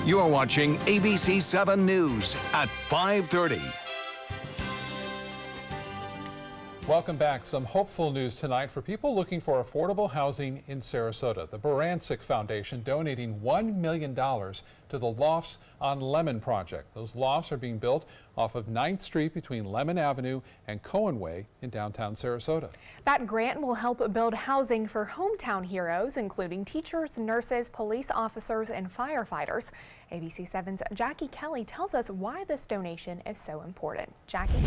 You're watching ABC 7 News at 5:30. Welcome back. Some hopeful news tonight for people looking for affordable housing in Sarasota. The Barancik Foundation donating $1 million to the Lofts on Lemon project. Those lofts are being built off of 9th Street between Lemon Avenue and Cohen Way in downtown Sarasota. That grant will help build housing for hometown heroes, including teachers, nurses, police officers, and firefighters. ABC 7's Jackie Kelly tells us why this donation is so important. Jackie?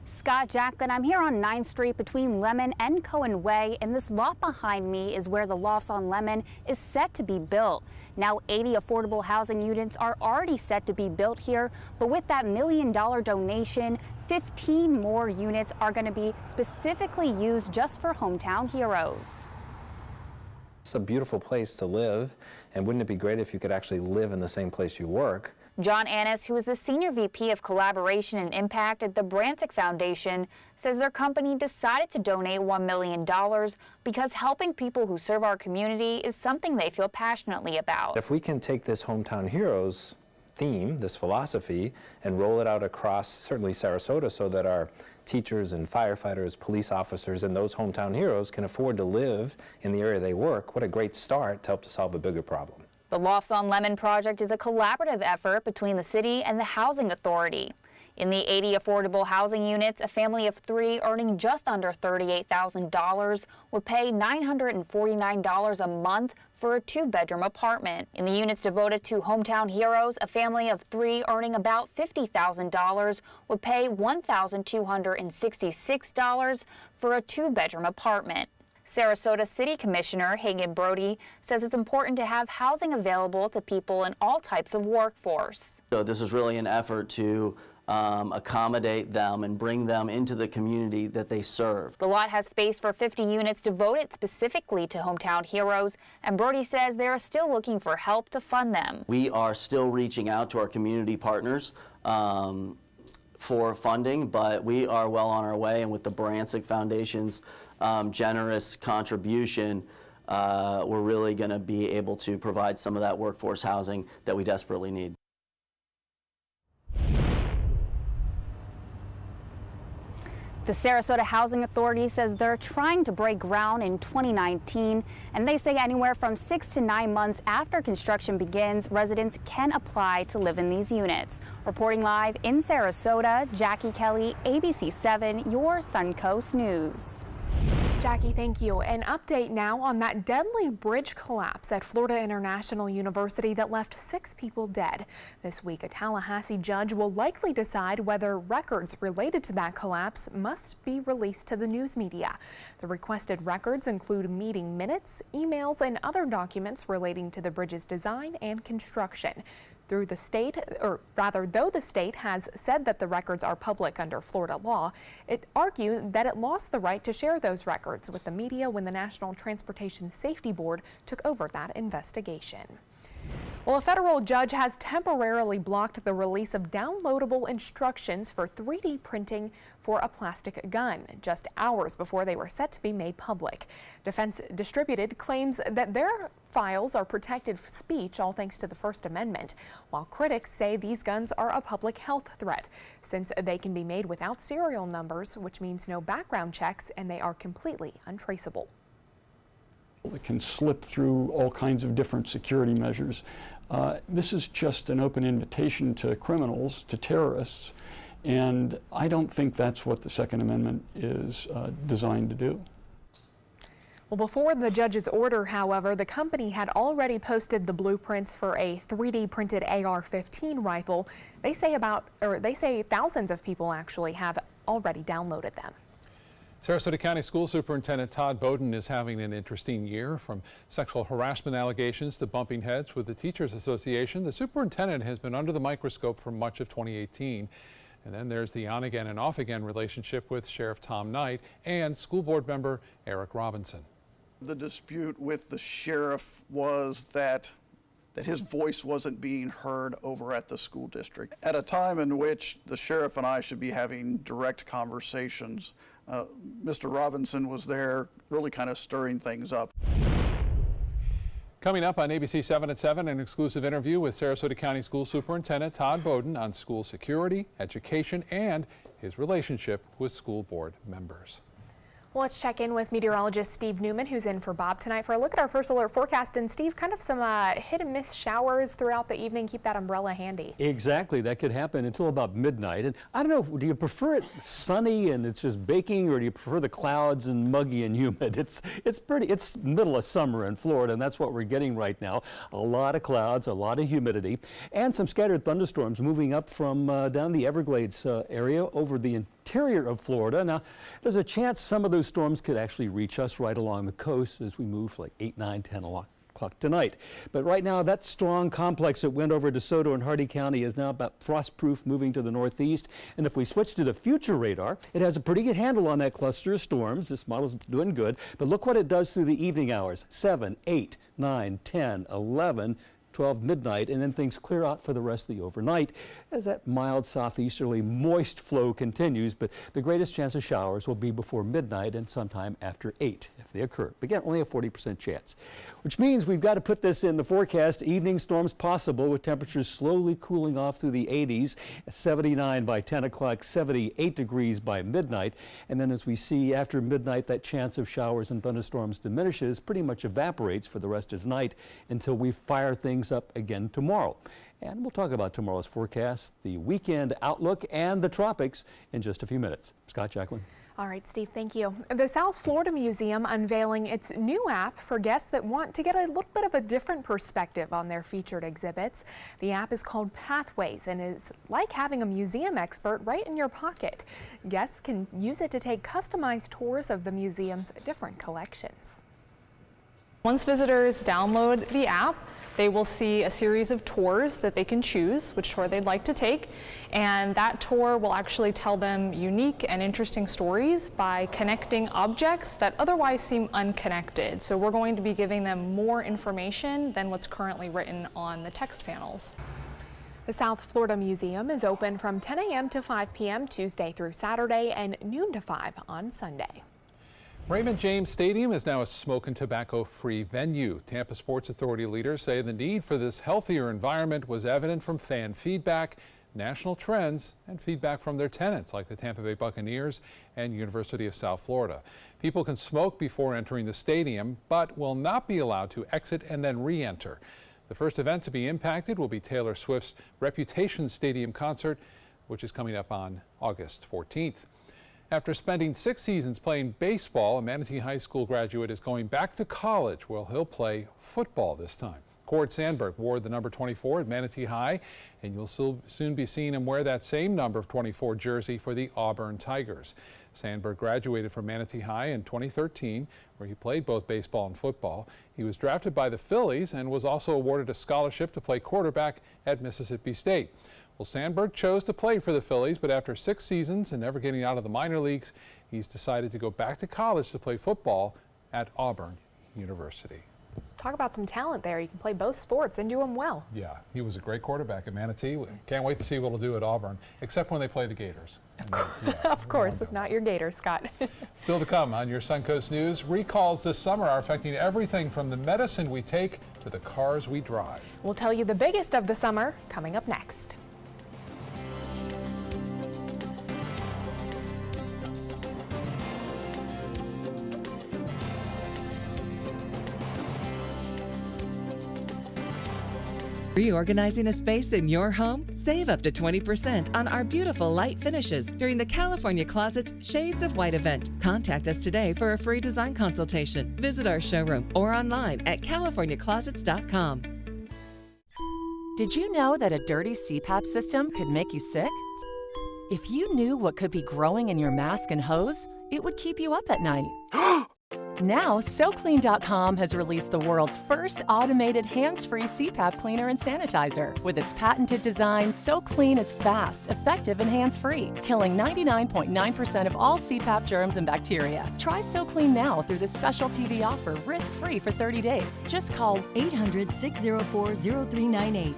Scott, Jacqueline, I'm here on 9th Street between Lemon and Cohen Way, and this lot behind me is where the Lofts on Lemon is set to be built. Now 80 affordable housing units are already set to be built here, but with that $1 million donation, 15 more units are going to be specifically used just for hometown heroes. It's a beautiful place to live, and wouldn't it be great if you could actually live in the same place you work? John Annis, who is the Senior VP of Collaboration and Impact at the Barancik Foundation, says their company decided to donate $1 million because helping people who serve our community is something they feel passionately about. If we can take this Hometown Heroes theme, this philosophy, and roll it out across certainly Sarasota so that our teachers and firefighters, police officers, and those hometown heroes can afford to live in the area they work, what a great start to help to solve a bigger problem. The Lofts on Lemon project is a collaborative effort between the city and the Housing Authority. In the 80 affordable housing units, a family of 3 earning just under $38,000 would pay $949 a month for a 2-bedroom apartment. In the units devoted to hometown heroes, a family of 3 earning about $50,000 would pay $1,266 for a 2-bedroom apartment. Sarasota City Commissioner Hagen Brody says it's important to have housing available to people in all types of workforce. So this is really an effort to accommodate them and bring them into the community that they serve. The lot has space for 50 units devoted specifically to hometown heroes, and Brody says they are still looking for help to fund them. We are still reaching out to our community partners for funding, but we are well on our way, and with the Barancik Foundation's generous contribution, we're really going to be able to provide some of that workforce housing that we desperately need. The Sarasota Housing Authority says they're trying to break ground in 2019, and they say anywhere from 6 to 9 months after construction begins, residents can apply to live in these units. Reporting live in Sarasota, Jackie Kelly, ABC 7, your Suncoast News. Jackie, thank you. An update now on that deadly bridge collapse at Florida International University that left 6 people dead. This week, a Tallahassee judge will likely decide whether records related to that collapse must be released to the news media. The requested records include meeting minutes, emails, and other documents relating to the bridge's design and construction. Though the state has said that the records are public under Florida law, it argued that it lost the right to share those records with the media when the National Transportation Safety Board took over that investigation. Well, a federal judge has temporarily blocked the release of downloadable instructions for 3D printing for a plastic gun, just hours before they were set to be made public. Defense Distributed claims that their files are protected speech, all thanks to the First Amendment, while critics say these guns are a public health threat, since they can be made without serial numbers, which means no background checks, and they are completely untraceable. It can slip through all kinds of different security measures. This is just an open invitation to criminals, to terrorists, and I don't think that's what the Second Amendment is designed to do. Well, before the judge's order, however, the company had already posted the blueprints for a 3D printed AR-15 rifle. They say thousands of people actually have already downloaded them. Sarasota County School Superintendent Todd Bowden is having an interesting year. From sexual harassment allegations to bumping heads with the Teachers Association, the superintendent has been under the microscope for much of 2018. And then there's the on-again and off-again relationship with Sheriff Tom Knight and school board member Eric Robinson. The dispute with the sheriff was that his voice wasn't being heard over at the school district. At a time in which the sheriff and I should be having direct conversations, Mr. Robinson was there really kind of stirring things up. Coming up on ABC 7 at 7, an exclusive interview with Sarasota County School Superintendent Todd Bowden on school security, education, and his relationship with school board members. Well, let's check in with meteorologist Steve Newman, who's in for Bob tonight for a look at our first alert forecast. And Steve, kind of some hit and miss showers throughout the evening. Keep that umbrella handy. Exactly. That could happen until about midnight. And I don't know, do you prefer it sunny and it's just baking, or do you prefer the clouds and muggy and humid? It's middle of summer in Florida, and that's what we're getting right now. A lot of clouds, a lot of humidity, and some scattered thunderstorms moving up from down the Everglades area over the interior of Florida. Now, there's a chance some of those storms could actually reach us right along the coast as we move like 8, 9, 10 o'clock tonight. But right now, that strong complex that went over DeSoto and Hardee County is now about frost-proof, moving to the northeast. And if we switch to the future radar, it has a pretty good handle on that cluster of storms. This model's doing good. But look what it does through the evening hours: 7, 8, 9, 10, 11, 12, midnight, and then things clear out for the rest of the overnight as that mild southeasterly moist flow continues. But the greatest chance of showers will be before midnight and sometime after 8 if they occur. Again, only a 40% chance, which means we've got to put this in the forecast. Evening storms possible with temperatures slowly cooling off through the 80s, 79 by 10 o'clock, 78 degrees by midnight. And then as we see after midnight, that chance of showers and thunderstorms diminishes, pretty much evaporates for the rest of tonight until we fire things up again tomorrow. And we'll talk about tomorrow's forecast, the weekend outlook, and the tropics in just a few minutes. Scott, Jacqueline. All right, Steve, thank you. The South Florida Museum unveiling its new app for guests that want to get a little bit of a different perspective on their featured exhibits. The app is called Pathways and is like having a museum expert right in your pocket. Guests can use it to take customized tours of the museum's different collections. Once visitors download the app, they will see a series of tours that they can choose which tour they'd like to take, and that tour will actually tell them unique and interesting stories by connecting objects that otherwise seem unconnected. So we're going to be giving them more information than what's currently written on the text panels. The South Florida Museum is open from 10 a.m. to 5 p.m. Tuesday through Saturday and noon to 5 on Sunday. Raymond James Stadium is now a smoke and tobacco-free venue. Tampa Sports Authority leaders say the need for this healthier environment was evident from fan feedback, national trends, and feedback from their tenants like the Tampa Bay Buccaneers and University of South Florida. People can smoke before entering the stadium, but will not be allowed to exit and then re-enter. The first event to be impacted will be Taylor Swift's Reputation Stadium concert, which is coming up on August 14th. After spending 6 seasons playing baseball, a Manatee High School graduate is going back to college where he'll play football this time. Cord Sandberg wore the number 24 at Manatee High, and you'll soon be seeing him wear that same number 24 jersey for the Auburn Tigers. Sandberg graduated from Manatee High in 2013, where he played both baseball and football. He was drafted by the Phillies and was also awarded a scholarship to play quarterback at Mississippi State. Well, Sandberg chose to play for the Phillies, but after 6 seasons and never getting out of the minor leagues, he's decided to go back to college to play football at Auburn University. Talk about some talent there. You can play both sports and do them well. Yeah, he was a great quarterback at Manatee. Can't wait to see what he'll do at Auburn, except when they play the Gators. Of course, not your Gators, Scott. Still to come on your Suncoast News, recalls this summer are affecting everything from the medicine we take to the cars we drive. We'll tell you the biggest of the summer coming up next. Reorganizing a space in your home? Save up to 20% on our beautiful light finishes during the California Closet's Shades of White event. Contact us today for a free design consultation. Visit our showroom or online at californiaclosets.com. Did you know that a dirty CPAP system could make you sick? If you knew what could be growing in your mask and hose, it would keep you up at night. Now, SoClean.com has released the world's first automated hands-free CPAP cleaner and sanitizer. With its patented design, SoClean is fast, effective, and hands-free, killing 99.9% of all CPAP germs and bacteria. Try SoClean now through this special TV offer, risk-free for 30 days. Just call 800-604-0398.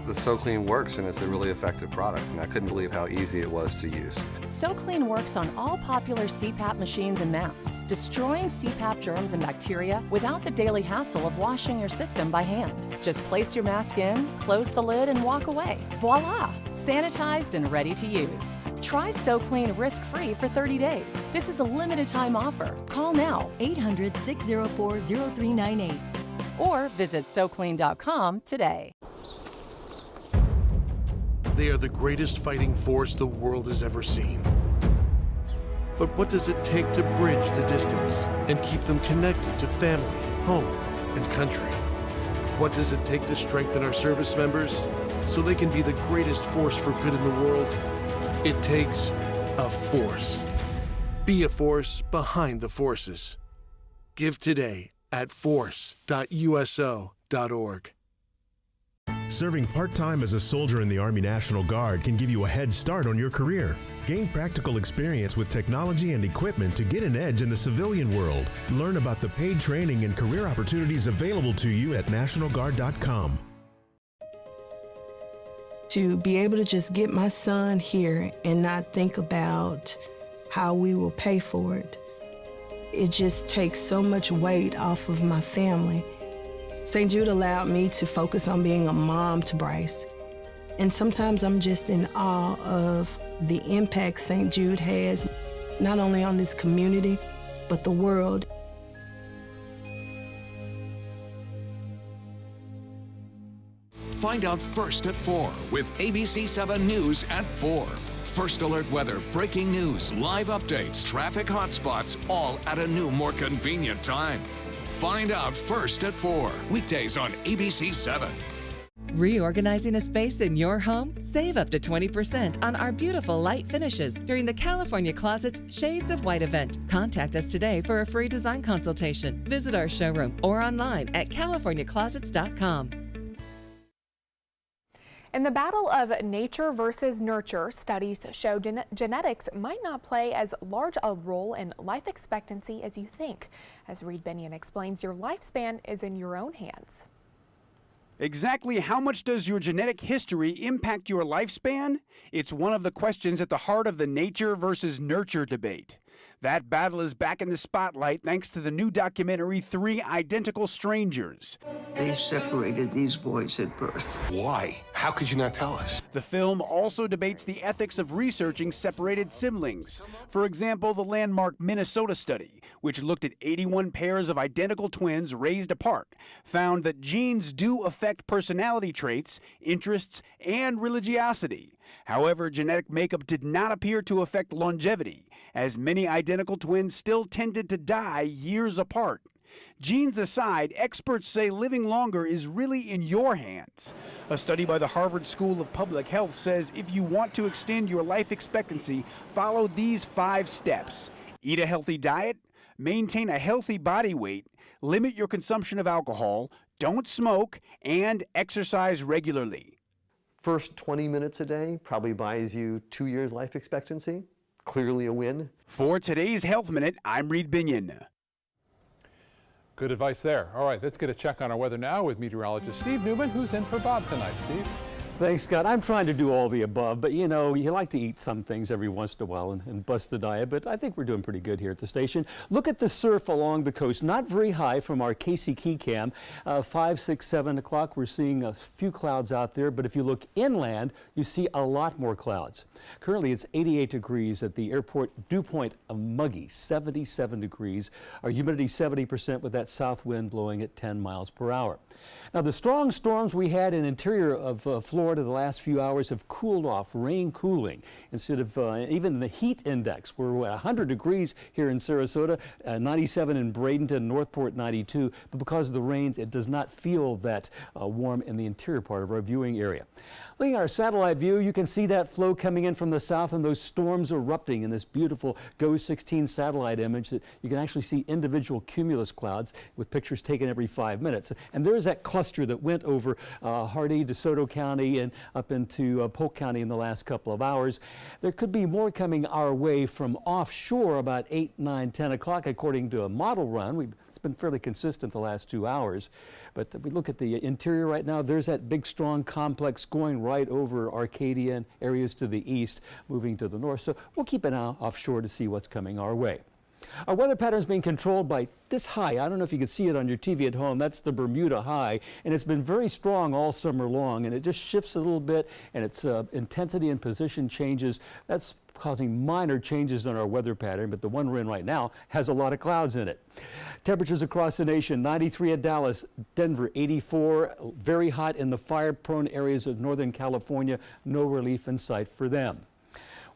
The SoClean works, and it's a really effective product, and I couldn't believe how easy it was to use. SoClean works on all popular CPAP machines and masks, destroying CPAP germs and bacteria without the daily hassle of washing your system by hand. Just place your mask in, close the lid, and walk away. Voila! Sanitized and ready to use. Try SoClean risk-free for 30 days. This is a limited-time offer. Call now, 800-604-0398, or visit SoClean.com today. They are the greatest fighting force the world has ever seen. But what does it take to bridge the distance and keep them connected to family, home, and country? What does it take to strengthen our service members so they can be the greatest force for good in the world? It takes a force. Be a force behind the forces. Give today at force.uso.org. Serving part-time as a soldier in the Army National Guard can give you a head start on your career. Gain practical experience with technology and equipment to get an edge in the civilian world. Learn about the paid training and career opportunities available to you at nationalguard.com. To be able to just get my son here and not think about how we will pay for it, it just takes so much weight off of my family. St. Jude allowed me to focus on being a mom to Bryce. And sometimes I'm just in awe of the impact St. Jude has, not only on this community, but the world. Find out first at 4 with ABC 7 News at 4. First alert weather, breaking news, live updates, traffic hotspots, all at a new, more convenient time. Find out first at 4, weekdays on ABC 7. Reorganizing a space in your home? Save up to 20% on our beautiful light finishes during the California Closet's Shades of White event. Contact us today for a free design consultation. Visit our showroom or online at californiaclosets.com. In the battle of nature versus nurture, studies show genetics might not play as large a role in life expectancy as you think. As Reed Binion explains, your lifespan is in your own hands. Exactly how much does your genetic history impact your lifespan? It's one of the questions at the heart of the nature versus nurture debate. That battle is back in the spotlight thanks to the new documentary, Three Identical Strangers. They separated these boys at birth. Why? How could you not tell us? The film also debates the ethics of researching separated siblings. For example, the landmark Minnesota study, which looked at 81 pairs of identical twins raised apart, found that genes do affect personality traits, interests, and religiosity. However, genetic makeup did not appear to affect longevity, as many identical twins still tended to die years apart. Genes aside, experts say living longer is really in your hands. A study by the Harvard School of Public Health says if you want to extend your life expectancy, follow these 5 steps. Eat a healthy diet, maintain a healthy body weight, limit your consumption of alcohol, don't smoke, and exercise regularly. First 20 minutes a day probably buys you 2 years life expectancy. Clearly a win. For today's Health Minute, I'm Reed Binion. Good advice there. All right, let's get a check on our weather now with meteorologist Steve Newman, who's in for Bob tonight. Steve? Thanks, Scott. I'm trying to do all the above, but you know, you like to eat some things every once in a while and bust the diet, but I think we're doing pretty good here at the station. Look at the surf along the coast, not very high from our Casey Key cam. 5, 6, 7 o'clock, we're seeing a few clouds out there, but if you look inland, you see a lot more clouds. Currently, it's 88 degrees at the airport dew point of Muggy, 77 degrees. Our humidity 70% with that south wind blowing at 10 miles per hour. Now, the strong storms we had in the interior of Florida the last few hours have cooled off, rain cooling. Instead of even the heat index, we're at 100 degrees here in Sarasota, 97 in Bradenton, Northport 92, but because of the rain, it does not feel that warm in the interior part of our viewing area. Looking at our satellite view, you can see that flow coming in from the south and those storms erupting in this beautiful GO-16 satellite image that you can actually see individual cumulus clouds with pictures taken every 5 minutes. And there's that cluster that went over Hardee, DeSoto County and up into Polk County in the last couple of hours. There could be more coming our way from offshore about 8, 9, 10 o'clock according to a model run. It's been fairly consistent the last 2 hours. But if we look at the interior right now, there's that big strong complex going right over Arcadia and areas to the east, moving to the north. So we'll keep an eye offshore to see what's coming our way. Our weather pattern is being controlled by this high. I don't know if you can see it on your TV at home. That's the Bermuda high, and it's been very strong all summer long, and it just shifts a little bit, and its intensity and position changes. That's causing minor changes in our weather pattern, but the one we're in right now has a lot of clouds in it. Temperatures across the nation: 93 at Dallas, Denver 84, very hot in the fire-prone areas of Northern California. No relief in sight for them.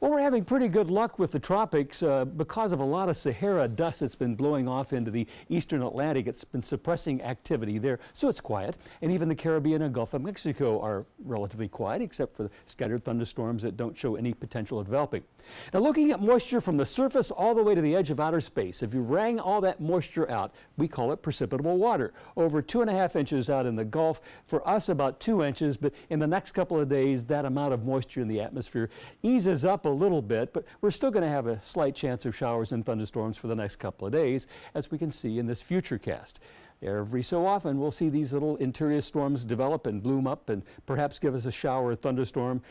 Well, we're having pretty good luck with the tropics because of a lot of Sahara dust that's been blowing off into the eastern Atlantic. It's been suppressing activity there, so it's quiet. And even the Caribbean and Gulf of Mexico are relatively quiet, except for scattered thunderstorms that don't show any potential of developing. Now, looking at moisture from the surface all the way to the edge of outer space, if you wrang all that moisture out, we call it precipitable water. Over 2.5 inches out in the Gulf. For us, about 2 inches, but in the next couple of days, that amount of moisture in the atmosphere eases up a little bit, but we're still going to have a slight chance of showers and thunderstorms for the next couple of days, as we can see in this futurecast. Every so often, we'll see these little interior storms develop and bloom up and perhaps give us a shower or thunderstorm.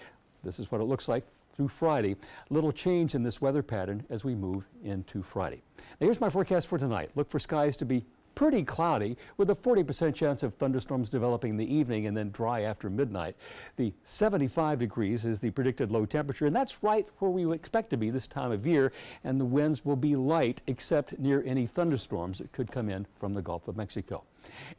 This is what it looks like through Friday. Little change in this weather pattern as we move into Friday. Now, here's my forecast for tonight. Look for skies to be pretty cloudy with a 40% chance of thunderstorms developing in the evening and then dry after midnight. The 75 degrees is the predicted low temperature, and that's right where we would expect to be this time of year, and the winds will be light except near any thunderstorms that could come in from the Gulf of Mexico.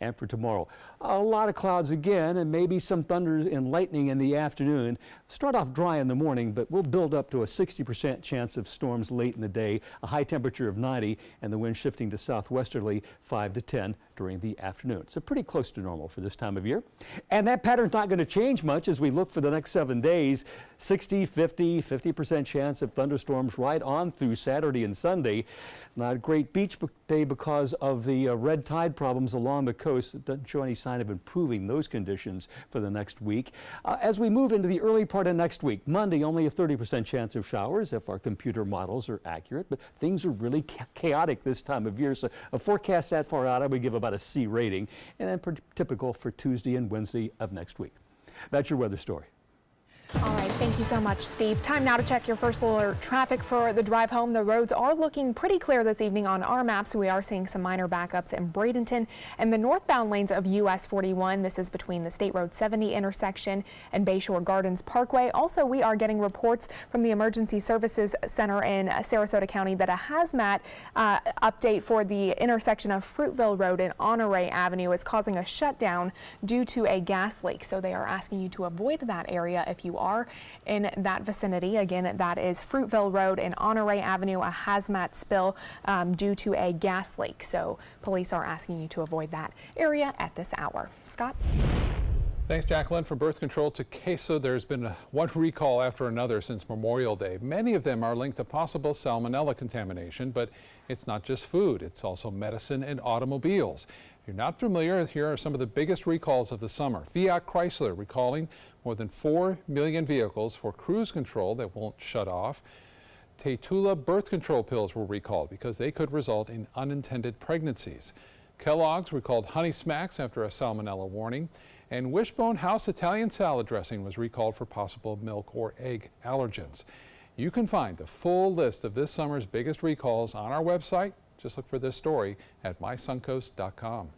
And for tomorrow, a lot of clouds again and maybe some thunder and lightning in the afternoon. Start off dry in the morning, but we'll build up to a 60% chance of storms late in the day, a high temperature of 90, and the wind shifting to southwesterly 5 to 10 during the afternoon. So pretty close to normal for this time of year. And that pattern's not going to change much as we look for the next 7 days. 60, 50, 50% chance of thunderstorms right on through Saturday and Sunday. Not a great beach day because of the red tide problems along the coast. It doesn't show any sign of improving those conditions for the next week. As we move into the early part of next week, Monday, only a 30% chance of showers if our computer models are accurate, but things are really chaotic this time of year. So a forecast that far out, I would give about a C rating, and then pretty typical for Tuesday and Wednesday of next week. That's your weather story. All right, thank you so much, Steve. Time now to check your first alert traffic for the drive home. The roads are looking pretty clear this evening on our maps. We are seeing some minor backups in Bradenton and the northbound lanes of US 41. This is between the State Road 70 intersection and Bayshore Gardens Parkway. Also, we are getting reports from the Emergency Services Center in Sarasota County that a hazmat update for the intersection of Fruitville Road and Honore Avenue is causing a shutdown due to a gas leak. So they are asking you to avoid that area if you are in that vicinity. Again, that is Fruitville Road and Honore Avenue, a hazmat spill due to a gas leak. So police are asking you to avoid that area at this hour. Scott? Thanks, Jacqueline. From birth control to queso, there's been one recall after another since Memorial Day. Many of them are linked to possible salmonella contamination, but it's not just food. It's also medicine and automobiles. If you're not familiar, here are some of the biggest recalls of the summer. Fiat Chrysler recalling more than 4 million vehicles for cruise control that won't shut off. Taytula birth control pills were recalled because they could result in unintended pregnancies. Kellogg's recalled Honey Smacks after a salmonella warning. And Wishbone House Italian salad dressing was recalled for possible milk or egg allergens. You can find the full list of this summer's biggest recalls on our website. Just look for this story at mysuncoast.com.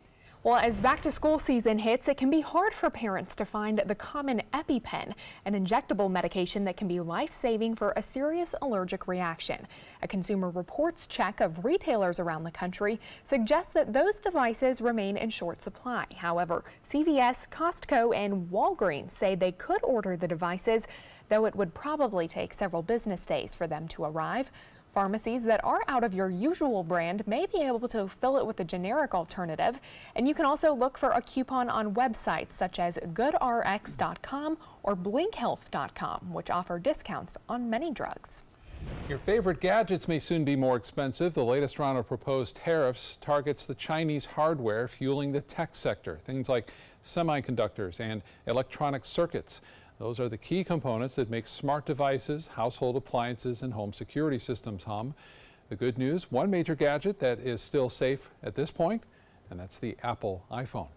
Well, as back-to-school season hits, it can be hard for parents to find the common EpiPen, an injectable medication that can be life-saving for a serious allergic reaction. A Consumer Reports check of retailers around the country suggests that those devices remain in short supply. However, CVS, Costco, and Walgreens say they could order the devices, though it would probably take several business days for them to arrive. Pharmacies that are out of your usual brand may be able to fill it with a generic alternative. And you can also look for a coupon on websites such as GoodRx.com or BlinkHealth.com, which offer discounts on many drugs. Your favorite gadgets may soon be more expensive. The latest round of proposed tariffs targets the Chinese hardware fueling the tech sector, things like semiconductors and electronic circuits. Those are the key components that make smart devices, household appliances, and home security systems hum. The good news, one major gadget that is still safe at this point, and that's the Apple iPhone.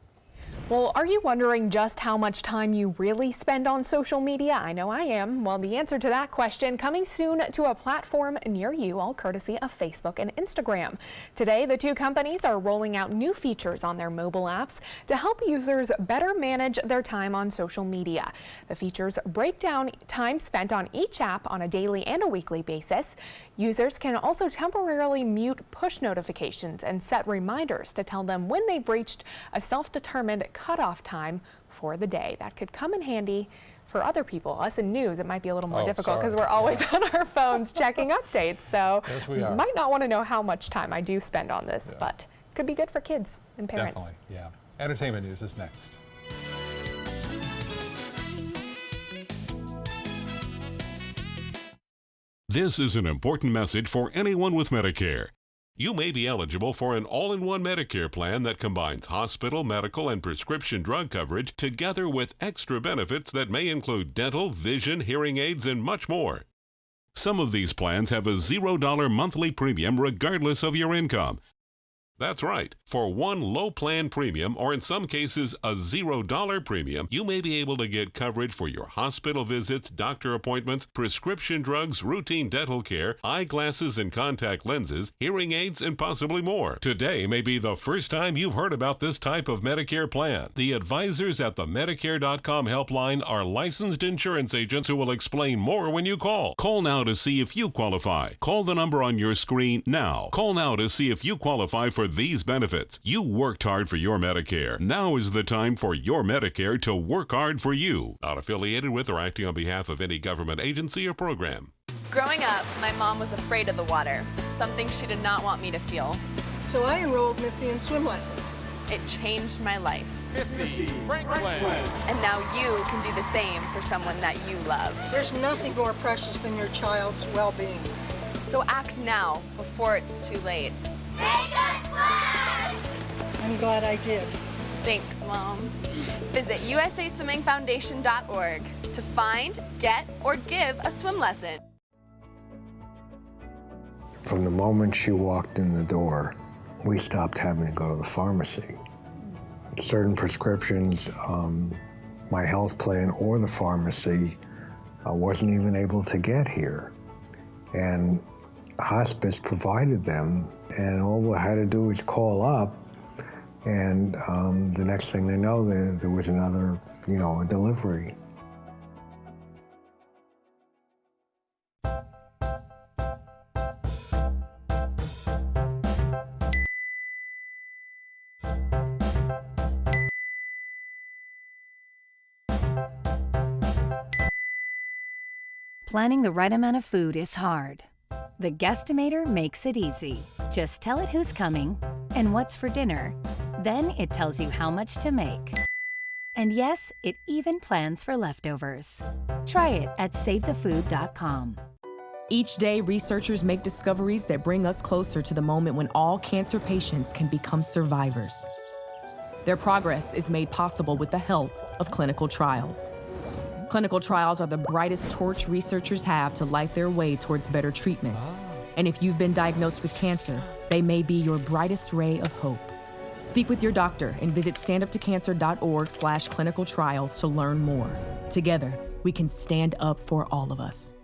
Well, are you wondering just how much time you really spend on social media? I know I am. Well, the answer to that question coming soon to a platform near you, all courtesy of Facebook and Instagram. Today, the two companies are rolling out new features on their mobile apps to help users better manage their time on social media. The features break down time spent on each app on a daily and a weekly basis. Users can also temporarily mute push notifications and set reminders to tell them when they've reached a self-determined cutoff time for the day. That could come in handy for other people. Us in news, it might be a little more difficult because we're always on our phones checking updates. So yes, we are. Might not want to know how much time I do spend on this, but could be good for kids and parents. Definitely, yeah. Entertainment news is next. This is an important message for anyone with Medicare. You may be eligible for an all-in-one Medicare plan that combines hospital, medical, and prescription drug coverage together with extra benefits that may include dental, vision, hearing aids, and much more. Some of these plans have a $0 monthly premium regardless of your income. That's right. For one low plan premium, or in some cases a $0 premium, you may be able to get coverage for your hospital visits, doctor appointments, prescription drugs, routine dental care, eyeglasses and contact lenses, hearing aids, and possibly more. Today may be the first time you've heard about this type of Medicare plan. The advisors at the Medicare.com helpline are licensed insurance agents who will explain more when you call. Call now to see if you qualify. Call the number on your screen now. Call now to see if you qualify for these benefits. You worked hard for your Medicare. Now is the time for your Medicare to work hard for you. Not affiliated with or acting on behalf of any government agency or program. Growing up, my mom was afraid of the water, something she did not want me to feel. So I enrolled Missy in swim lessons. It changed my life. Missy Franklin. And now you can do the same for someone that you love. There's nothing more precious than your child's well-being. So act now, before it's too late. Make us swim! I'm glad I did. Thanks, Mom. Visit usaswimmingfoundation.org to find, get, or give a swim lesson. From the moment she walked in the door, we stopped having to go to the pharmacy. Certain prescriptions, my health plan or the pharmacy wasn't even able to get here. And hospice provided them, and all we had to do was call up, and the next thing they know, there was another, a delivery. Planning the right amount of food is hard. The Guestimator makes it easy. Just tell it who's coming and what's for dinner. Then it tells you how much to make. And yes, it even plans for leftovers. Try it at SaveTheFood.com. Each day, researchers make discoveries that bring us closer to the moment when all cancer patients can become survivors. Their progress is made possible with the help of clinical trials. Clinical trials are the brightest torch researchers have to light their way towards better treatments. And if you've been diagnosed with cancer, they may be your brightest ray of hope. Speak with your doctor and visit standuptocancer.org/clinical trials to learn more. Together, we can stand up for all of us.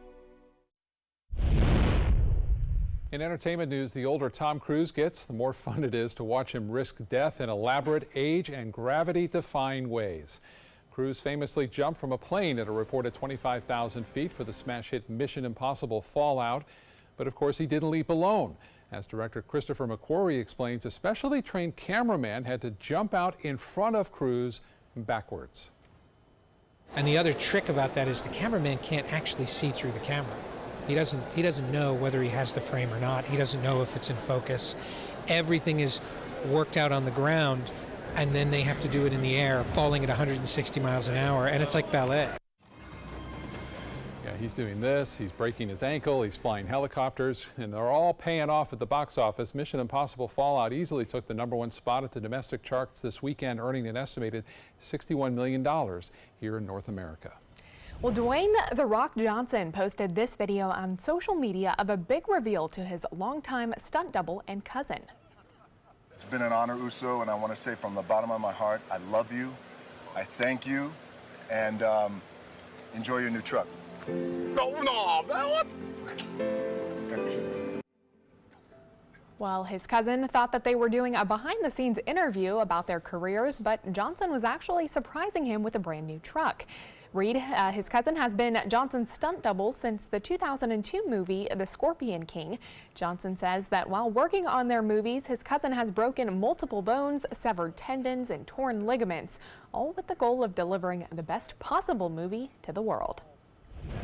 In entertainment news, the older Tom Cruise gets, the more fun it is to watch him risk death in elaborate age and gravity-defying ways. Cruise famously jumped from a plane at a reported 25,000 feet for the smash hit Mission Impossible Fallout. But of course, he didn't leap alone. As director Christopher McQuarrie explains, a specially trained cameraman had to jump out in front of Cruise backwards. And the other trick about that is the cameraman can't actually see through the camera. He doesn't know whether he has the frame or not. He doesn't know if it's in focus. Everything is worked out on the ground, and then they have to do it in the air, falling at 160 miles an hour, and it's like ballet. Yeah, he's doing this, he's breaking his ankle, he's flying helicopters, and they're all paying off at the box office. Mission Impossible Fallout easily took the #1 spot at the domestic charts this weekend, earning an estimated $61 million here in North America. Well, Dwayne "The Rock" Johnson posted this video on social media of a big reveal to his longtime stunt double and cousin. It's been an honor, Uso, and I want to say from the bottom of my heart, I love you, I thank you, and enjoy your new truck. No, man, what? Well, his cousin thought that they were doing a behind-the-scenes interview about their careers, but Johnson was actually surprising him with a brand new truck. Reed, his cousin, has been Johnson's stunt double since the 2002 movie, The Scorpion King. Johnson says that while working on their movies, his cousin has broken multiple bones, severed tendons, and torn ligaments, all with the goal of delivering the best possible movie to the world.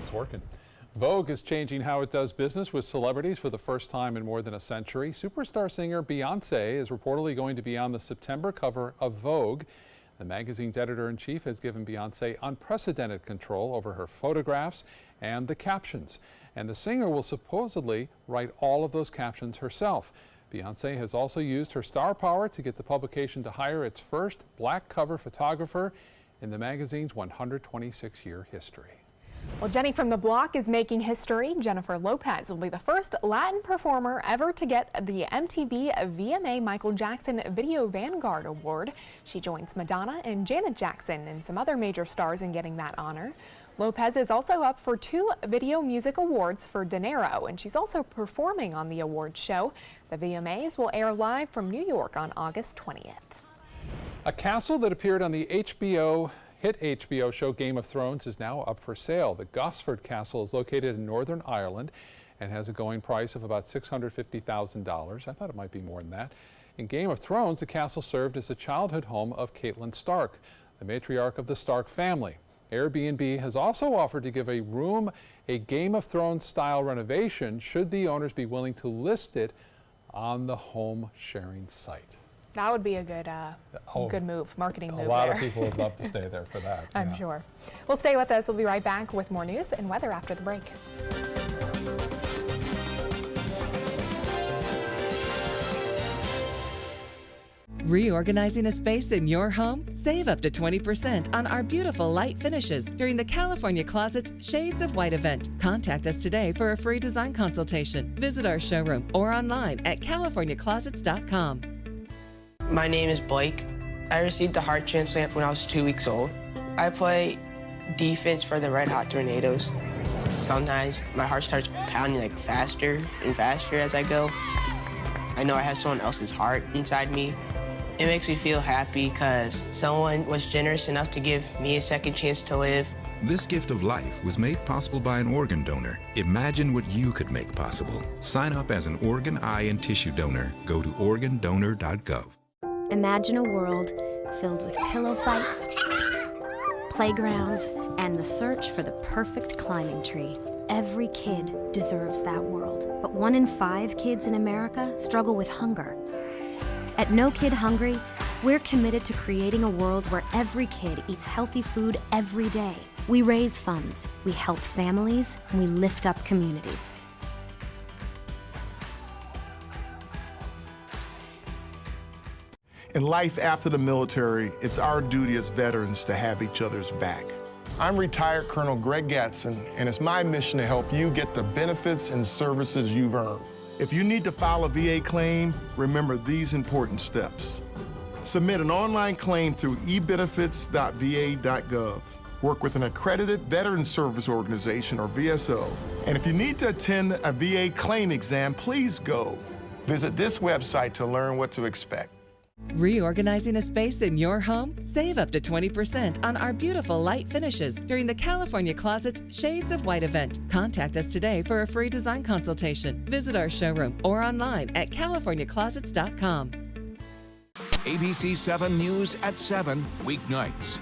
It's working. Vogue is changing how it does business with celebrities for the first time in more than a century. Superstar singer Beyonce is reportedly going to be on the September cover of Vogue. The magazine's editor-in-chief has given Beyonce unprecedented control over her photographs and the captions. And the singer will supposedly write all of those captions herself. Beyonce has also used her star power to get the publication to hire its first black cover photographer in the magazine's 126-year history. Well, Jenny from the Block is making history. Jennifer Lopez will be the first Latin performer ever to get the MTV VMA Michael Jackson Video Vanguard Award. She joins Madonna and Janet Jackson and some other major stars in getting that honor. Lopez is also up for 2 Video Music Awards for De Niro, and she's also performing on the awards show. The VMAs will air live from New York on August 20th. A castle that appeared on the hit HBO show Game of Thrones is now up for sale. The Gosford Castle is located in Northern Ireland and has a going price of about $650,000. I thought it might be more than that. In Game of Thrones, the castle served as the childhood home of Catelyn Stark, the matriarch of the Stark family. Airbnb has also offered to give a room a Game of Thrones style renovation should the owners be willing to list it on the home sharing site. That would be a good move, marketing move there. A lot of people would love to stay there for that. I'm sure. Well, stay with us. We'll be right back with more news and weather after the break. Reorganizing a space in your home? Save up to 20% on our beautiful light finishes during the California Closet's Shades of White event. Contact us today for a free design consultation. Visit our showroom or online at californiaclosets.com. My name is Blake. I received a heart transplant when I was 2 weeks old. I play defense for the Red Hot Tornadoes. Sometimes my heart starts pounding like faster and faster as I go. I know I have someone else's heart inside me. It makes me feel happy because someone was generous enough to give me a second chance to live. This gift of life was made possible by an organ donor. Imagine what you could make possible. Sign up as an organ, eye, and tissue donor. Go to organdonor.gov. Imagine a world filled with pillow fights, playgrounds, and the search for the perfect climbing tree. Every kid deserves that world, but 1 in 5 kids in America struggle with hunger. At No Kid Hungry, we're committed to creating a world where every kid eats healthy food every day. We raise funds, we help families, and we lift up communities. In life after the military, it's our duty as veterans to have each other's back. I'm retired Colonel Greg Gatson, and it's my mission to help you get the benefits and services you've earned. If you need to file a VA claim, remember these important steps. Submit an online claim through ebenefits.va.gov. Work with an accredited Veteran Service Organization, or VSO. And if you need to attend a VA claim exam, please go. Visit this website to learn what to expect. Reorganizing a space in your home? Save up to 20% on our beautiful light finishes during the California Closet's Shades of White event. Contact us today for a free design consultation. Visit our showroom or online at californiaclosets.com. ABC 7 News at 7 weeknights.